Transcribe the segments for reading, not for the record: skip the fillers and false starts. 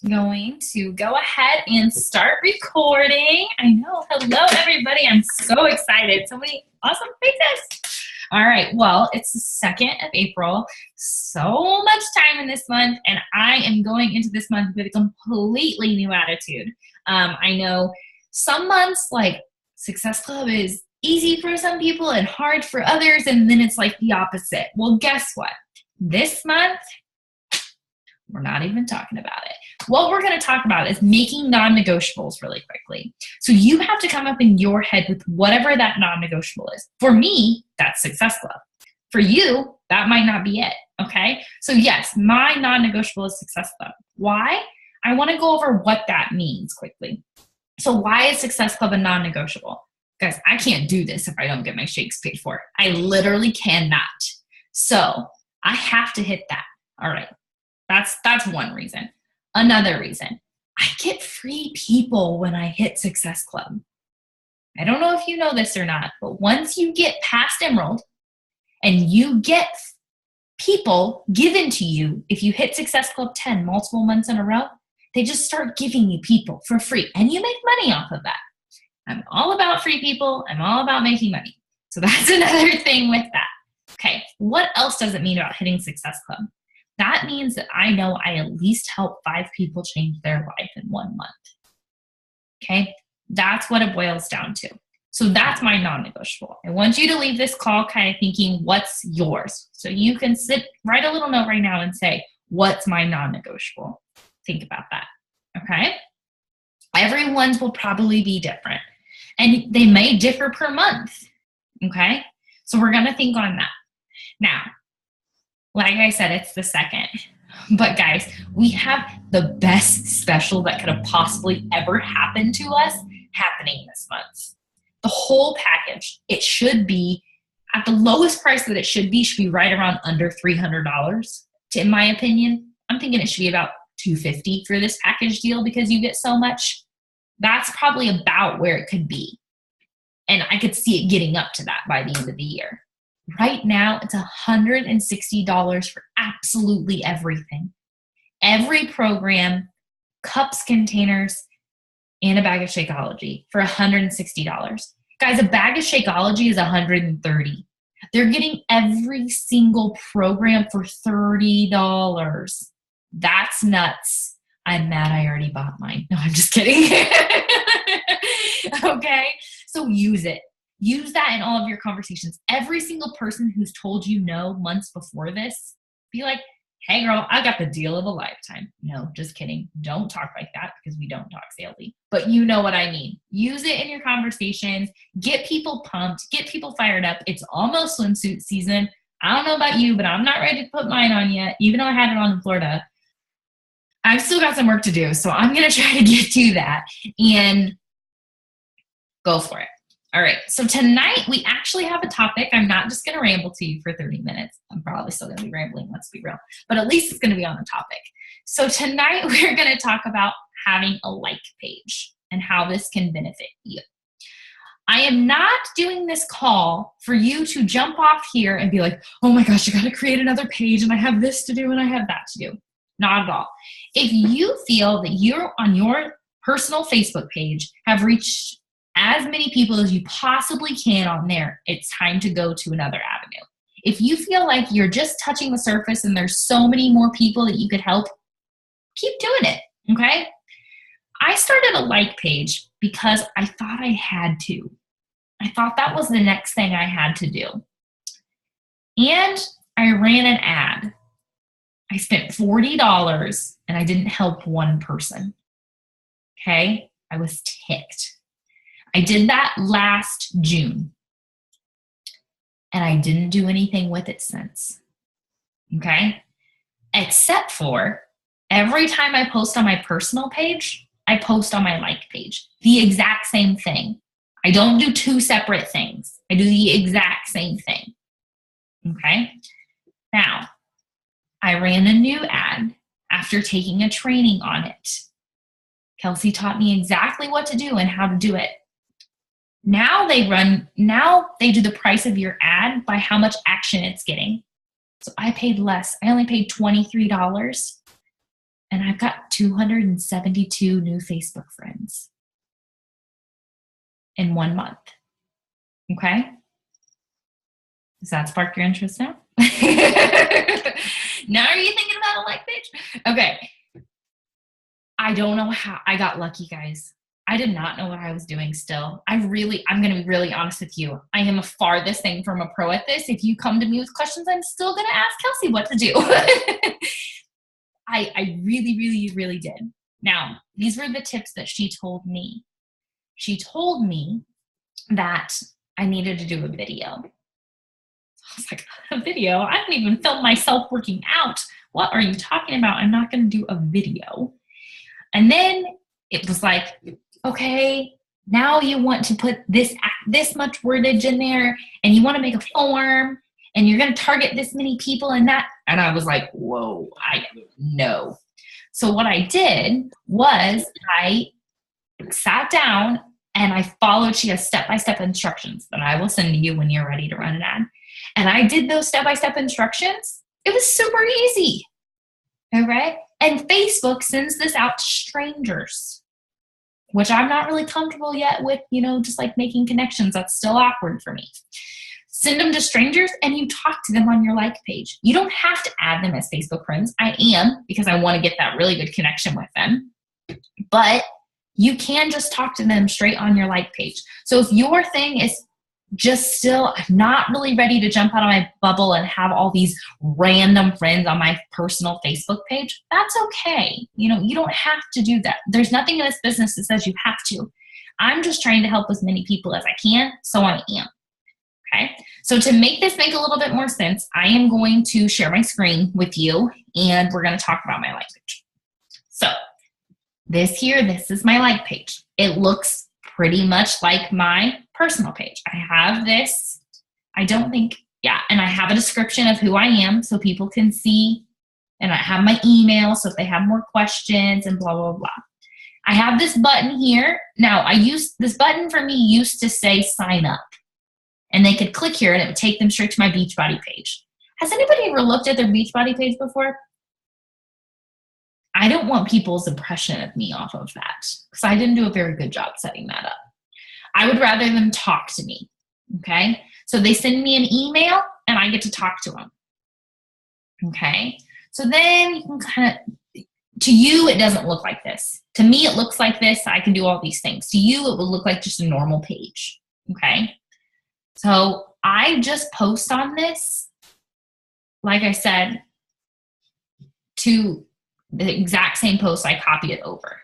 going to go ahead and start recording. I know. Hello, everybody. I'm so excited. So many awesome faces. All right. Well, it's the 2nd of April. So much time in this month, and I am going into this month with a completely new attitude. I know some months, like Success Club, is easy for some people and hard for others, and then it's like the opposite. Well, guess what? This month, we're not even talking about it. What we're going to talk about is making non-negotiables really quickly. So you have to come up in your head with whatever that non-negotiable is. For me, that's Success Club. For you, that might not be it, okay? So yes, my non-negotiable is Success Club. Why? I want to go over what that means quickly. So why is Success Club a non-negotiable? Guys, I can't do this if I don't get my shakes paid for. I literally cannot. So I have to hit that. All right. That's one reason. Another reason, I get free people when I hit Success Club. I don't know if you know this or not, but once you get past Emerald and you get people given to you, if you hit Success Club 10 multiple months in a row, they just start giving you people for free and you make money off of that. I'm all about free people. I'm all about making money. So that's another thing with that. Okay, what else does it mean about hitting Success Club? That means that I know I at least help 5 people change their life in 1 month. Okay, that's what it boils down to. So that's my non-negotiable. I want you to leave this call kind of thinking, what's yours? So you can write a little note right now and say, what's my non-negotiable? Think about that, okay? Everyone's will probably be different. And they may differ per month, okay? So we're going to think on that. Now, like I said, it's the 2nd. But guys, we have the best special that could have possibly ever happened to us happening this month. The whole package, it should be at the lowest price that it should be right around under $300. In my opinion, I'm thinking it should be about $250 for this package deal because you get so much. That's probably about where it could be. And I could see it getting up to that by the end of the year. Right now, it's $160 for absolutely everything. Every program, cups, containers, and a bag of Shakeology for $160. Guys, a bag of Shakeology is $130. They're getting every single program for $30. That's nuts. I'm mad I already bought mine. No, I'm just kidding. Okay, so use it. Use that in all of your conversations. Every single person who's told you no months before this, be like, hey girl, I got the deal of a lifetime. No, just kidding. Don't talk like that because we don't talk salesy. But you know what I mean. Use it in your conversations. Get people pumped. Get people fired up. It's almost swimsuit season. I don't know about you, but I'm not ready to put mine on yet, even though I had it on in Florida. I've still got some work to do, so I'm going to try to get to that and go for it. All right, so tonight we actually have a topic. I'm not just going to ramble to you for 30 minutes. I'm probably still going to be rambling, let's be real. But at least it's going to be on a topic. So tonight we're going to talk about having a like page and how this can benefit you. I am not doing this call for you to jump off here and be like, oh my gosh, I got to create another page and I have this to do and I have that to do. Not at all. If you feel that you're on your personal Facebook page have reached as many people as you possibly can on there, it's time to go to another avenue. If you feel like you're just touching the surface and there's so many more people that you could help, keep doing it, okay? I started a like page because I thought I had to. I thought that was the next thing I had to do. And I ran an ad. I spent $40 and I didn't help one person, okay? I was ticked. I did that last June, and I didn't do anything with it since, okay? Except for every time I post on my personal page, I post on my like page. The exact same thing. I don't do 2 separate things. I do the exact same thing, okay? Now, I ran a new ad after taking a training on it. Kelsey taught me exactly what to do and how to do it. Now they do the price of your ad by how much action it's getting. So I paid less. I only paid $23. And I've got 272 new Facebook friends in 1 month. Okay? Does that spark your interest now? Now are you thinking about a like page? Okay. I don't know how I got lucky, guys. I did not know what I was doing still. I'm going to be really honest with you. I am a farthest thing from a pro at this. If you come to me with questions, I'm still going to ask Kelsey what to do. I really, really, really did. Now, these were the tips that she told me. She told me that I needed to do a video. I was like, a video? I don't even film myself working out. What are you talking about? I'm not going to do a video. And then it was like, okay, now you want to put this much wordage in there, and you want to make a form, and you're going to target this many people and that. And I was like, whoa, no. So what I did was I sat down and I followed, she has step-by-step instructions that I will send to you when you're ready to run an ad. And I did those step-by-step instructions. It was super easy. All right. And Facebook sends this out to strangers, which I'm not really comfortable yet with, just like making connections. That's still awkward for me. Send them to strangers and you talk to them on your like page. You don't have to add them as Facebook friends. I am, because I want to get that really good connection with them. But you can just talk to them straight on your like page. So if your thing is just still, I'm not really ready to jump out of my bubble and have all these random friends on my personal Facebook page, that's okay. You don't have to do that. There's nothing in this business that says you have to. I'm just trying to help as many people as I can, so I am. Okay, so to make this make a little bit more sense, I am going to share my screen with you, and we're going to talk about my like page. So this is my like page. It looks pretty much like my personal page. I have this, and I have a description of who I am so people can see, and I have my email so if they have more questions and blah, blah, blah. I have this button here. Now, this button for me used to say sign up, and they could click here and it would take them straight to my Beachbody page. Has anybody ever looked at their Beachbody page before? I don't want people's impression of me off of that because I didn't do a very good job setting that up. I would rather them talk to me, okay? So they send me an email and I get to talk to them, okay? So then you can to you, it doesn't look like this. To me, it looks like this. I can do all these things. To you, it would look like just a normal page, okay? So I just post on this, like I said, to the exact same post. I copy it over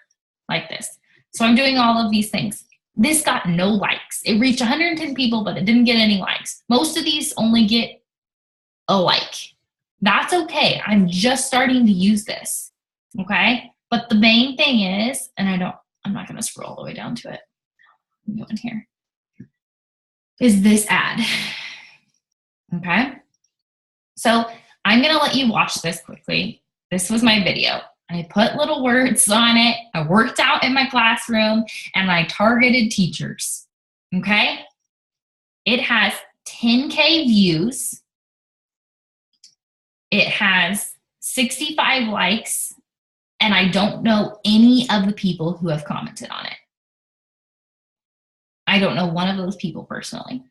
like this. So I'm doing all of these things. This got no likes. It reached 110 people, but it didn't get any likes. Most of these only get a like. That's okay. I'm just starting to use this, okay? But the main thing is, and I'm not going to scroll all the way down to it. I'm going here. Is this ad, okay? So I'm going to let you watch this quickly. This was my video. I put little words on it. I worked out in my classroom and I targeted teachers, okay? It has 10K views. It has 65 likes, and I don't know any of the people who have commented on it. I don't know one of those people personally,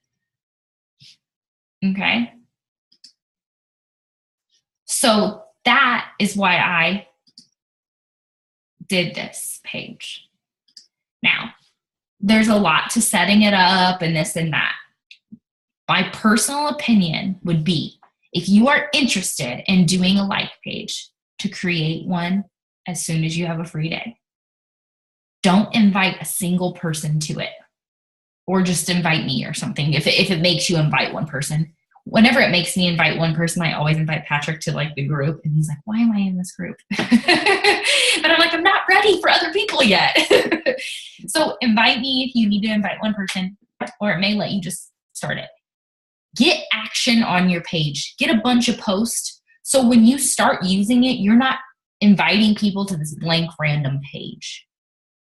okay? So that is why I did this page. Now, there's a lot to setting it up and this and that. My personal opinion would be, if you are interested in doing a like page, to create one as soon as you have a free day. Don't invite a single person to it, or just invite me or something. If it makes you invite one person. Whenever it makes me invite one person, I always invite Patrick to like the group, and he's like, why am I in this group? And I'm like, I'm not ready for other people yet. So invite me if you need to invite one person, or it may let you just start it. Get action on your page. Get a bunch of posts. So when you start using it, you're not inviting people to this blank random page.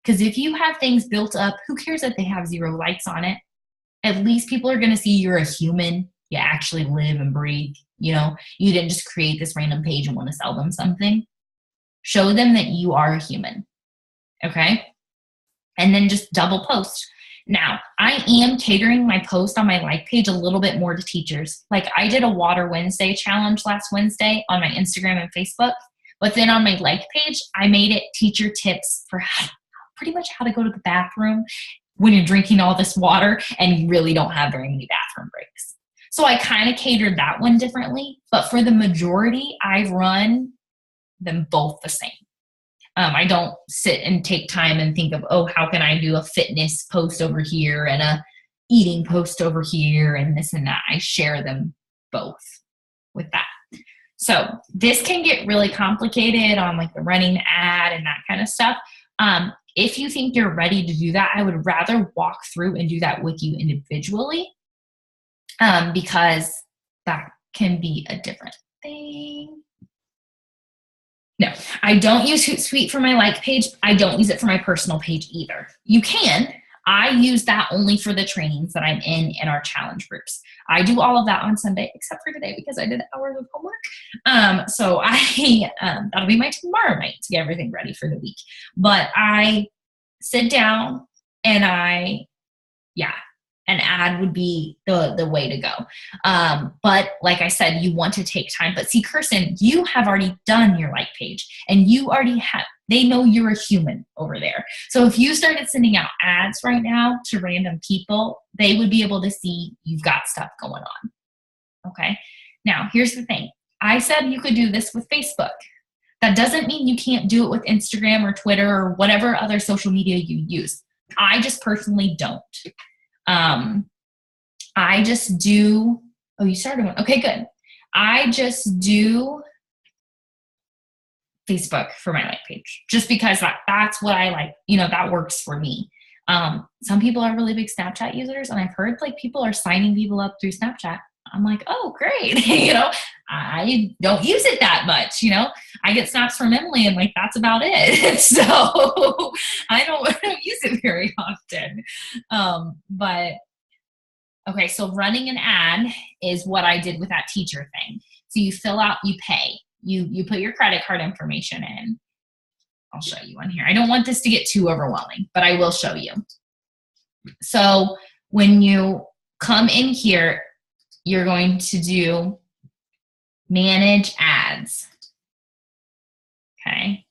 Because if you have things built up, who cares if they have 0 likes on it? At least people are going to see you're a human. You actually live and breathe. You didn't just create this random page and want to sell them something. Show them that you are a human. Okay? And then just double post. Now, I am catering my post on my like page a little bit more to teachers. Like I did a Water Wednesday challenge last Wednesday on my Instagram and Facebook, but then on my like page, I made it teacher tips for pretty much how to go to the bathroom when you're drinking all this water and you really don't have very many bathroom breaks. So I kind of catered that one differently, but for the majority, I run them both the same. I don't sit and take time and think of, oh, how can I do a fitness post over here and a eating post over here and this and that. I share them both with that. So this can get really complicated on like the running ad and that kind of stuff. If you think you're ready to do that, I would rather walk through and do that with you individually, because that can be a different thing. No, I don't use Hootsuite for my like page. I don't use it for my personal page either. You can. I use that only for the trainings that I'm in our challenge groups. I do all of that on Sunday, except for today because I did hours of homework. So that'll be my tomorrow night to get everything ready for the week. But I sit down and an ad would be the way to go. But like I said, you want to take time. But see, Kirsten, you have already done your like page and you already have, they know you're a human over there. So if you started sending out ads right now to random people, they would be able to see you've got stuff going on. Okay. Now, here's the thing. I said you could do this with Facebook. That doesn't mean you can't do it with Instagram or Twitter or whatever other social media you use. I just personally don't. I just do, oh, you started one. Okay, good. I just do Facebook for my like page just because that's what I like, that works for me. Some people are really big Snapchat users and I've heard like people are signing people up through Snapchat. I'm like, oh, great. I don't use it that much. I get snaps from Emily and like, that's about it. So I don't use it very often. But okay, so running an ad is what I did with that teacher thing. So you fill out, you pay, you put your credit card information in. I'll show you on here. I don't want this to get too overwhelming, but I will show you. So when you come in here, you're going to do manage ads. Okay.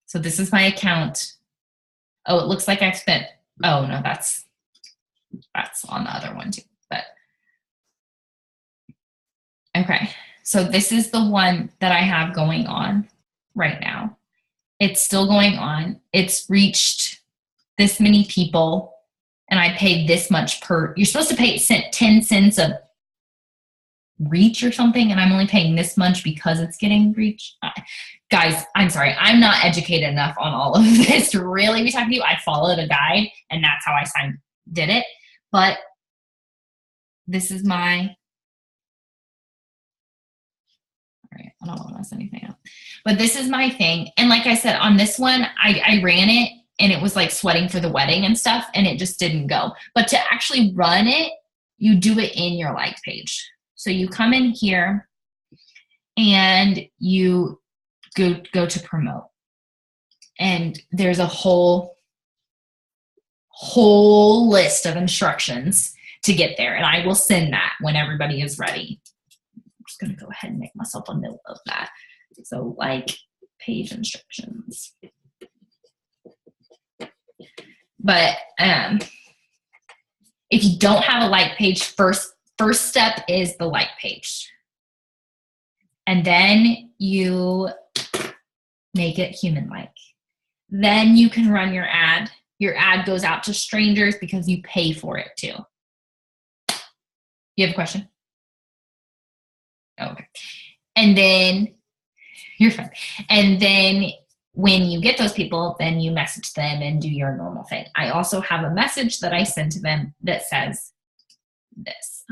So this is my account. Oh, it looks like I've spent, oh no, that's on the other one too, but okay. So this is the one that I have going on right now. It's still going on. It's reached this many people and I paid this much per, you're supposed to pay 10 cents a reach or something, and I'm only paying this much because it's getting reach. Guys, I'm sorry. I'm not educated enough on all of this to really be talking to you. I followed a guide and that's how I did it. But this is my, all right, I don't want to mess anything up. But this is my thing. And like I said, on this one, I ran it and it was like sweating for the wedding and stuff and it just didn't go. But to actually run it, you do it in your like page. So you come in here and you go to promote. And there's a whole list of instructions to get there. And I will send that when everybody is ready. I'm just going to go ahead and make myself a note of that. So like page instructions. But if you don't have a like page, first step is the like page. And then you make it human-like. Then you can run your ad. Your ad goes out to strangers because you pay for it too. You have a question? Okay. And then, you're fine. And then when you get those people, then you message them and do your normal thing. I also have a message that I send to them that says this.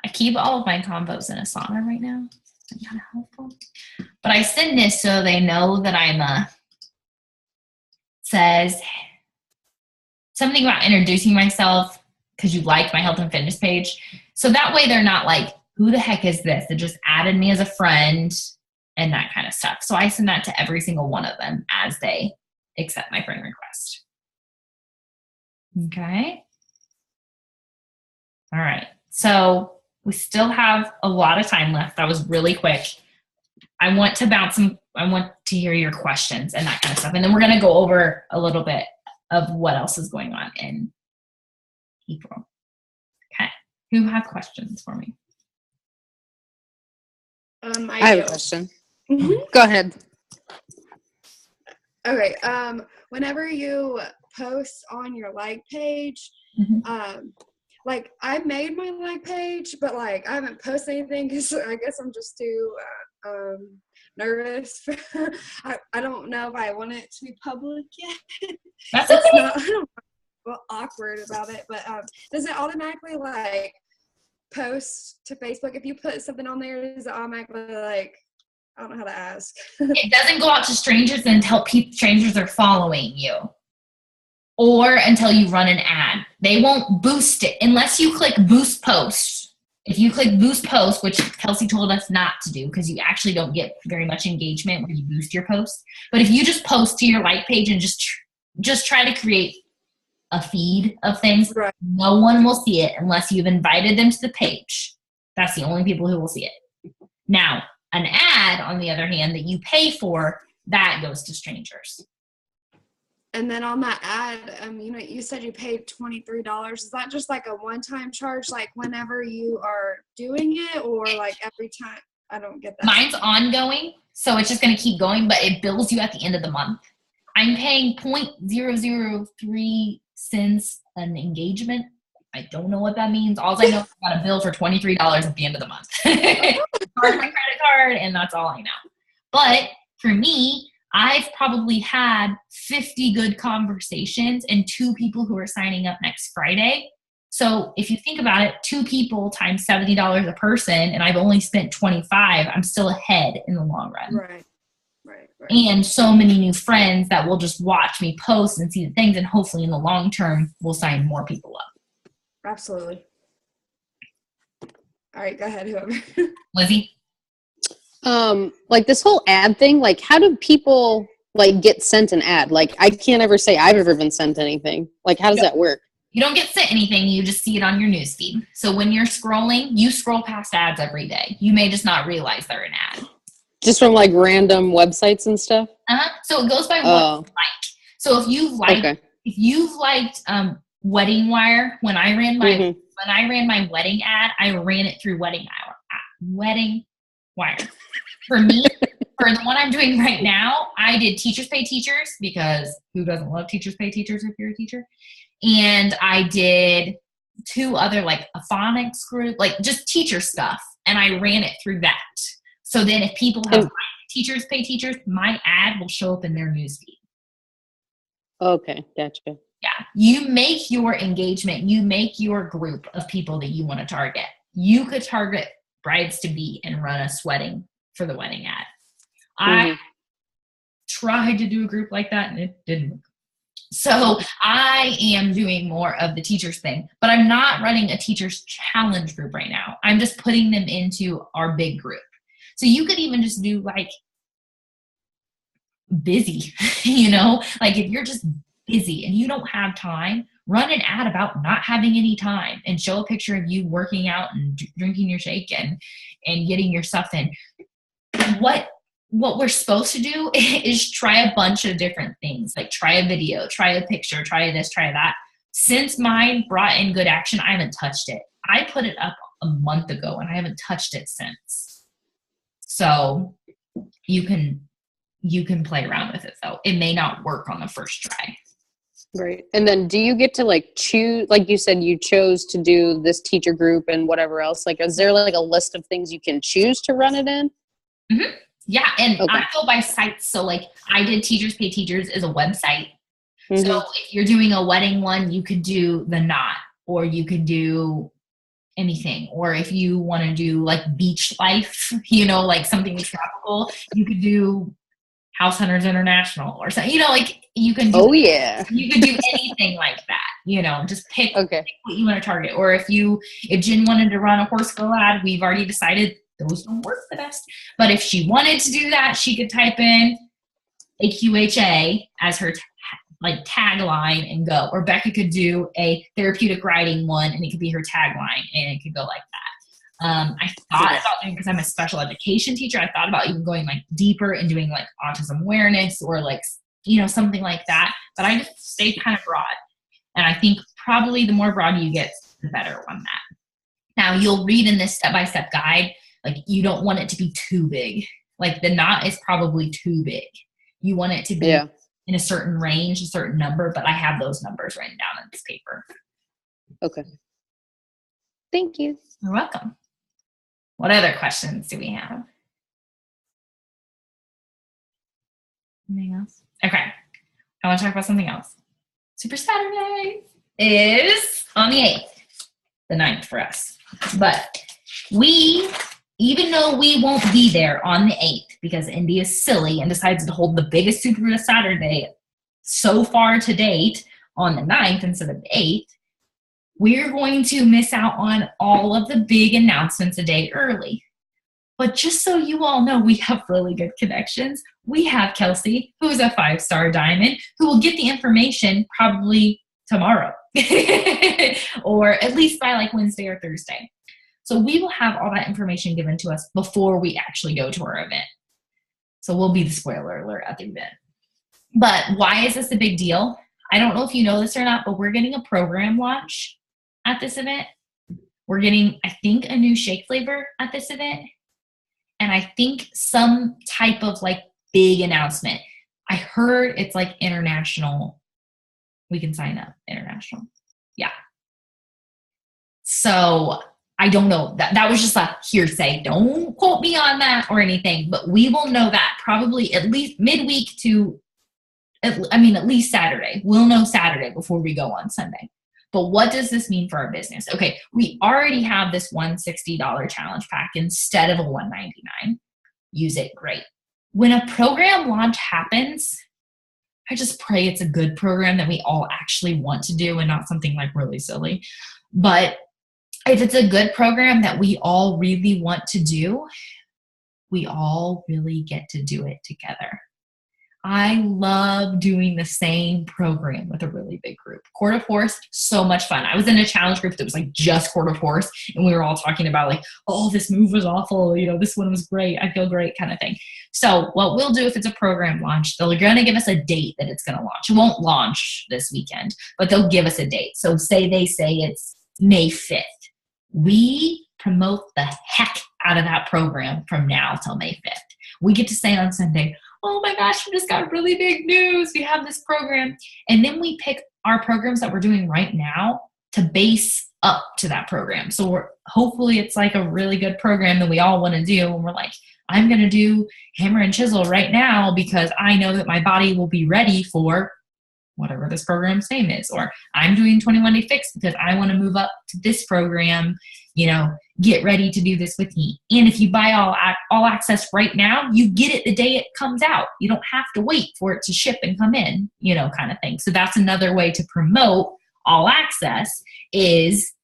I keep all of my combos in Asana right now. It's kind of helpful. But I send this so they know that I'm says something about introducing myself because you like my health and fitness page. So that way they're not like, who the heck is this? It just added me as a friend and that kind of stuff. So I send that to every single one of them as they accept my friend request. Okay. All right. So we still have a lot of time left. That was really quick. I want to hear your questions and that kind of stuff. And then we're going to go over a little bit of what else is going on in April. Okay. Who has questions for me? I have a question. Go ahead. Okay. Whenever you post on your like page, like I made my like page, but like I haven't posted anything because I guess I'm just too nervous. I don't know if I want it to be public yet. That's okay. I don't feel awkward about it, but does it automatically like post to Facebook if you put something on there? Does it automatically like? I don't know how to ask. It doesn't go out to strangers until strangers are following you, or until you run an ad. They won't boost it unless you click boost post. If you click boost post, which Kelsey told us not to do because you actually don't get very much engagement when you boost your posts. But if you just post to your like page and just try to create a feed of things, right. No one will see it unless you've invited them to the page. That's the only people who will see it. Now, an ad, on the other hand, that you pay for, that goes to strangers. And then on that ad, you said you paid $23. Is that just like a one-time charge, like whenever you are doing it, or like every time? I don't get that. Mine's ongoing, so it's just going to keep going, but it bills you at the end of the month. I'm paying 0.003 cents an engagement. I don't know what that means. All I know is I got a bill for $23 at the end of the month. Card my credit card, and that's all I know. But for me, I've probably had 50 good conversations and 2 people who are signing up next Friday. So if you think about it, 2 people times $70 a person, and I've only spent $25, I'm still ahead in the long run. Right. And so many new friends that will just watch me post and see the things, and hopefully in the long term, we'll sign more people up. Absolutely. All right, go ahead, whoever. Lizzie? Like this whole ad thing, like how do people like get sent an ad? Like I can't ever say I've ever been sent anything. Like how does that work? You don't get sent anything, you just see it on your newsfeed. So when you're scrolling, you scroll past ads every day. You may just not realize they're an ad. Just from like random websites and stuff? So it goes by what you like. So if you've liked Wedding Wire, when I ran my wedding ad, I ran it through Wedding Wire. For me, for the one I'm doing right now, I did Teachers Pay Teachers, because who doesn't love Teachers Pay Teachers if you're a teacher? And I did 2 other, like a phonics group, like just teacher stuff, and I ran it through that. So then if people have Teachers Pay Teachers, my ad will show up in their newsfeed. Okay, gotcha. Yeah, you make your engagement, you make your group of people that you want to target. You could target brides-to-be and run a sweating for the wedding ad. I tried to do a group like that and it didn't work. So I am doing more of the teachers thing, but I'm not running a teachers challenge group right now. I'm just putting them into our big group. So you could even just do like busy, like if you're just busy and you don't have time, run an ad about not having any time and show a picture of you working out and drinking your shake and getting your stuff in. What we're supposed to do is try a bunch of different things, like try a video, try a picture, try this, try that. Since mine brought in good action, I haven't touched it. I put it up a month ago and I haven't touched it since. So you can play around with it though. It may not work on the first try. Right. And then do you get to like choose, like you said, you chose to do this teacher group and whatever else, like, is there like a list of things you can choose to run it in? Mm-hmm. Yeah. And I go by sites. So like I did Teachers Pay Teachers as a website. Mm-hmm. So if you're doing a wedding one, you could do the knot, or you could do anything. Or if you want to do like beach life, like something tropical, you could do House Hunters International or something, like you can do, you could do anything like that. just pick Okay. what you want to target. Or if Jen wanted to run a horse girl ad, we've already decided those don't work the best. But if she wanted to do that, she could type in AQHA as her tagline and go. Or Becca could do a therapeutic riding one, and it could be her tagline, and it could go like that. I thought about doing, because I'm a special education teacher, I thought about even going deeper and doing autism awareness or something like that. But I just stayed kind of broad. And I think probably the more broad you get, the better on that. Now you'll read in this step-by-step guide, you don't want it to be too big. The knot is probably too big. You want it to be in a certain range, a certain number, but I have those numbers written down in this paper. Okay. Thank you. You're welcome. What other questions do we have? Anything else? Okay. I want to talk about something else. Super Saturday is on the 8th, the 9th for us. But even though we won't be there on the 8th because Indy is silly and decides to hold the biggest Super Saturday so far to date on the 9th instead of the 8th, we're going to miss out on all of the big announcements a day early. But just so you all know, we have really good connections. We have Kelsey, who's a 5-star diamond, who will get the information probably tomorrow or at least by Wednesday or Thursday. So we will have all that information given to us before we actually go to our event. So we'll be the spoiler alert at the event. But why is this a big deal? I don't know if you know this or not, but we're getting a program launch at this event. We're getting, I think, a new shake flavor at this event. And I think some type of big announcement. I heard it's international. We can sign up international. Yeah. So I don't know. That was just a hearsay. Don't quote me on that or anything, but we will know that probably at least midweek at least Saturday. We'll know Saturday before we go on Sunday. But what does this mean for our business? Okay, we already have this $160 challenge pack instead of a $199. Use it, great. When a program launch happens, I just pray it's a good program that we all actually want to do and not something really silly. But if it's a good program that we all really want to do, we all really get to do it together. I love doing the same program with a really big group. Court of Horse, so much fun. I was in a challenge group that was just Court of Horse, and we were all talking about oh, this move was awful, this one was great, I feel great kind of thing. So what we'll do if it's a program launch, they're going to give us a date that it's going to launch. It won't launch this weekend, but they'll give us a date. So they say it's May 5th. We promote the heck out of that program from now till May 5th. We get to say on Sunday, oh my gosh, we just got really big news. We have this program. And then we pick our programs that we're doing right now to base up to that program. So hopefully it's a really good program that we all want to do. And we're I'm going to do hammer and chisel right now because I know that my body will be ready for whatever this program's name is. Or I'm doing 21 Day Fix because I want to move up to this program, get ready to do this with me. And if you buy all access right now, you get it the day it comes out. You don't have to wait for it to ship and come in, kind of thing. So that's another way to promote all access is,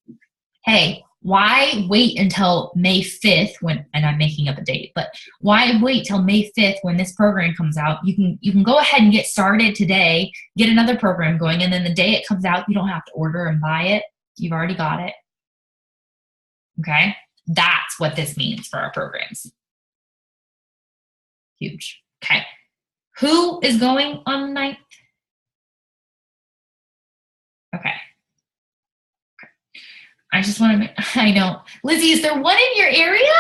hey, why wait until May 5th and I'm making up a date, but why wait till May 5th when this program comes out? You can go ahead and get started today, get another program going, and then the day it comes out, you don't have to order and buy it. You've already got it. Okay? That's what this means for our programs. Huge. Okay. Who is going on the 9th? Okay. I just want to I know. Lizzie, is there one in your area?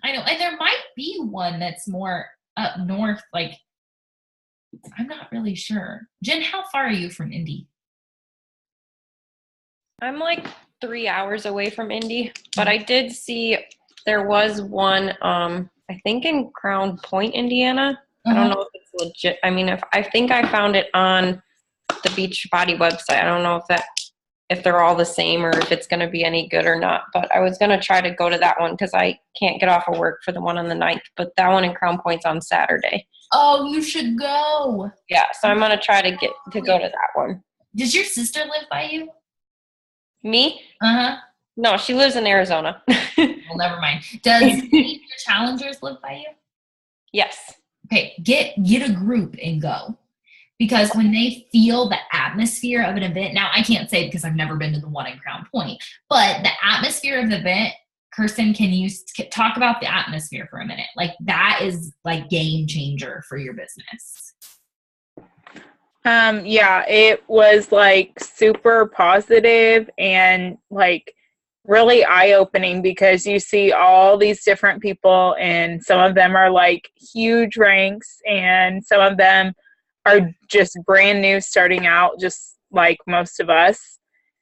I know. And there might be one that's more up north. I'm not really sure. Jen, how far are you from Indy? I'm 3 hours away from Indy, but I did see there was one, I think in Crown Point, Indiana. I don't know if it's legit. I think I found it on the Beachbody website. I don't know if that if they're all the same or if it's going to be any good or not. But I was going to try to go to that one because I can't get off of work for the one on the 9th. But that one in Crown Point's on Saturday. Oh, you should go. Yeah, so I'm going to try to get to go to that one. Does your sister live by you? Me? Uh-huh. No, she lives in Arizona. Well, never mind. Does any of your challengers live by you? Yes. Okay, get a group and go. Because when they feel the atmosphere of an event, now I can't say because I've never been to the one in Crown Point, but the atmosphere of the event, Kirsten, can you talk about the atmosphere for a minute? Like that is like game changer for your business. Yeah, it was like super positive and like really eye-opening because you see all these different people and some of them are like huge ranks and some of them are just brand new starting out just like most of us,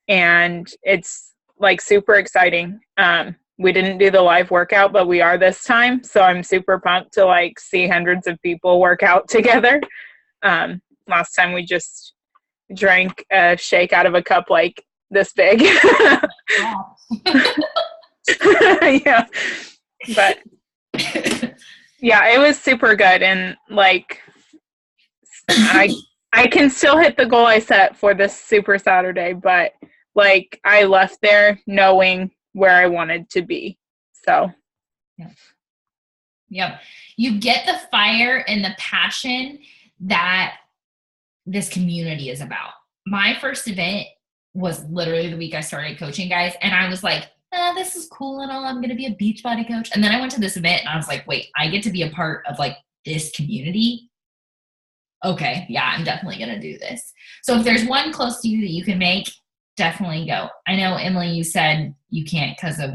and it's like super exciting. We didn't do the live workout, but we are this time, so I'm super pumped to like see hundreds of people work out together. Last time we just drank a shake out of a cup like this big. Yeah, but yeah, it was super good, and like I can still hit the goal I set for this Super Saturday, but like I left there knowing where I wanted to be. So Yep. You get the fire and the passion that this community is about. My first event was literally the week I started coaching, guys, and I was like, this is cool and all. I'm going to be a Beachbody coach. And then I went to this event and I was like, wait, I get to be a part of like this community. Okay, yeah, I'm definitely going to do this. So if there's one close to you that you can make, definitely go. I know, Emily, you said you can't because of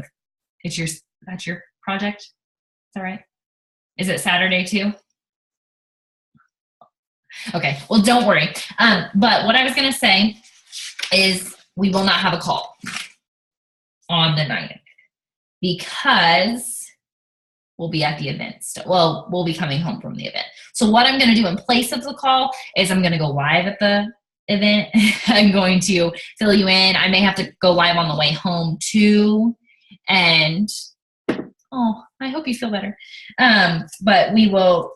that's your project. Is that right? Is it Saturday too? Okay, well, don't worry. But what I was going to say is we will not have a call on the 9th because we'll be at the event still. Well, we'll be coming home from the event. So what I'm going to do in place of the call is I'm going to go live at the event. I'm going to fill you in. I may have to go live on the way home too. And I hope you feel better. But we won't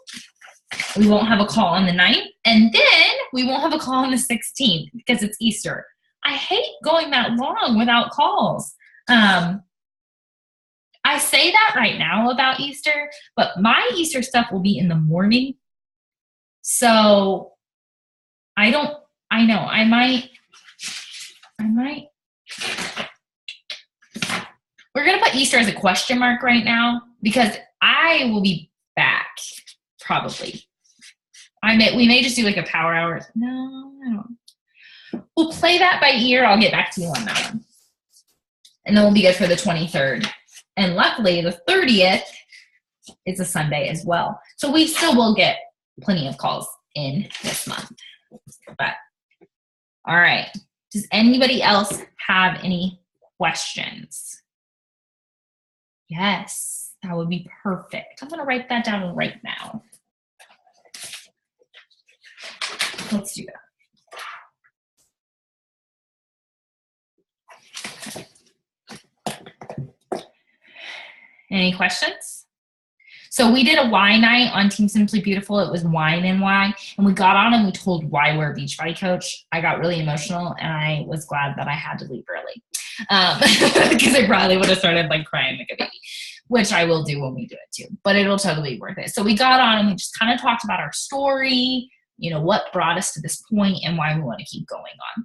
have a call on the 9th. And then we won't have a call on the 16th because it's Easter. I hate going that long without calls. I say that right now about Easter, but my Easter stuff will be in the morning. So I might. We're going to put Easter as a question mark right now because I will be back probably. We may just do like a power hour. No, I don't. We'll play that by ear. I'll get back to you on that one. And then we'll be good for the 23rd. And luckily, the 30th is a Sunday as well. So we still will get plenty of calls in this month. But, all right. Does anybody else have any questions? Yes, that would be perfect. I'm going to write that down right now. Let's do that. Any questions? So we did a why night on Team Simply Beautiful. It was wine and why. And we got on and we told why we're a Beachbody coach. I got really emotional and I was glad that I had to leave early. Because I probably would have started like crying like a baby, which I will do when we do it too. But it'll totally be worth it. So we got on and we just kind of talked about our story, what brought us to this point and why we want to keep going on.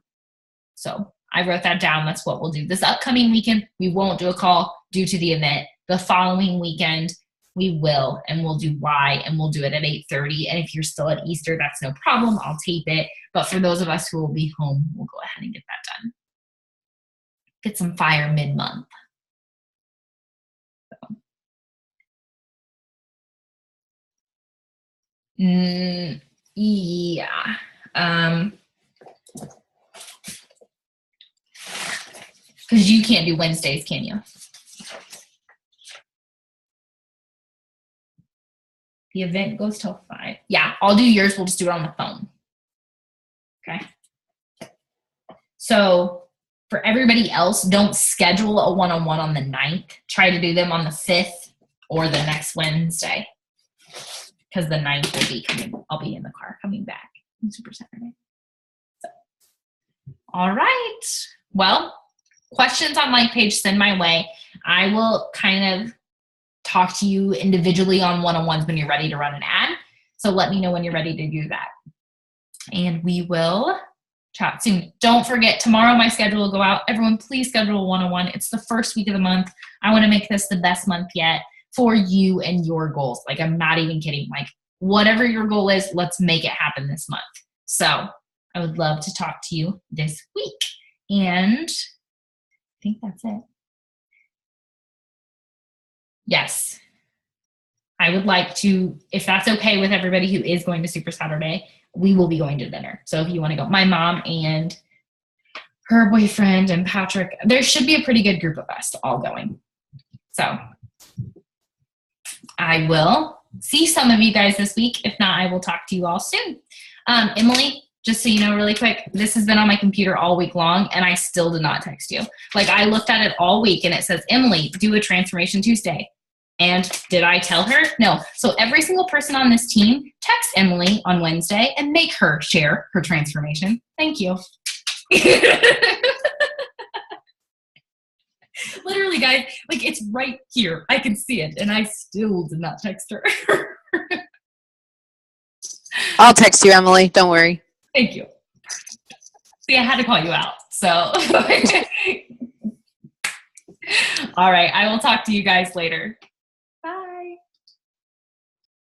So I wrote that down. That's what we'll do. This upcoming weekend, we won't do a call due to the event. The following weekend, we will, and we'll do why, and we'll do it at 8:30. And if you're still at Easter, that's no problem. I'll tape it. But for those of us who will be home, we'll go ahead and get that done. Get some fire mid-month. So. Yeah. Because you can't do Wednesdays, can you? The event goes till 5. Yeah, I'll do yours. We'll just do it on the phone. Okay. So for everybody else, don't schedule a one-on-one on the 9th. Try to do them on the 5th or the next Wednesday. Because the 9th will be coming. I'll be in the car coming back on Super Saturday. So, all right. Well, questions on Like Page, send my way. I will kind of talk to you individually on one-on-ones when you're ready to run an ad. So let me know when you're ready to do that. And we will chat soon. Don't forget, tomorrow my schedule will go out. Everyone, please schedule a one-on-one. It's the first week of the month. I want to make this the best month yet for you and your goals. Like, I'm not even kidding. Like, whatever your goal is, let's make it happen this month. So I would love to talk to you this week. And I think that's it. Yes. I would like to, if that's okay with everybody who is going to Super Saturday, we will be going to dinner. So if you want to go, my mom and her boyfriend and Patrick, there should be a pretty good group of us all going. So I will see some of you guys this week. If not, I will talk to you all soon. Emily, just so you know really quick, this has been on my computer all week long and I still did not text you. Like, I looked at it all week and it says, Emily, do a Transformation Tuesday. And did I tell her? No. So every single person on this team, text Emily on Wednesday and make her share her transformation. Thank you. Literally, guys, like, it's right here. I can see it, and I still did not text her. I'll text you, Emily. Don't worry. Thank you. See, I had to call you out. So, all right. I will talk to you guys later.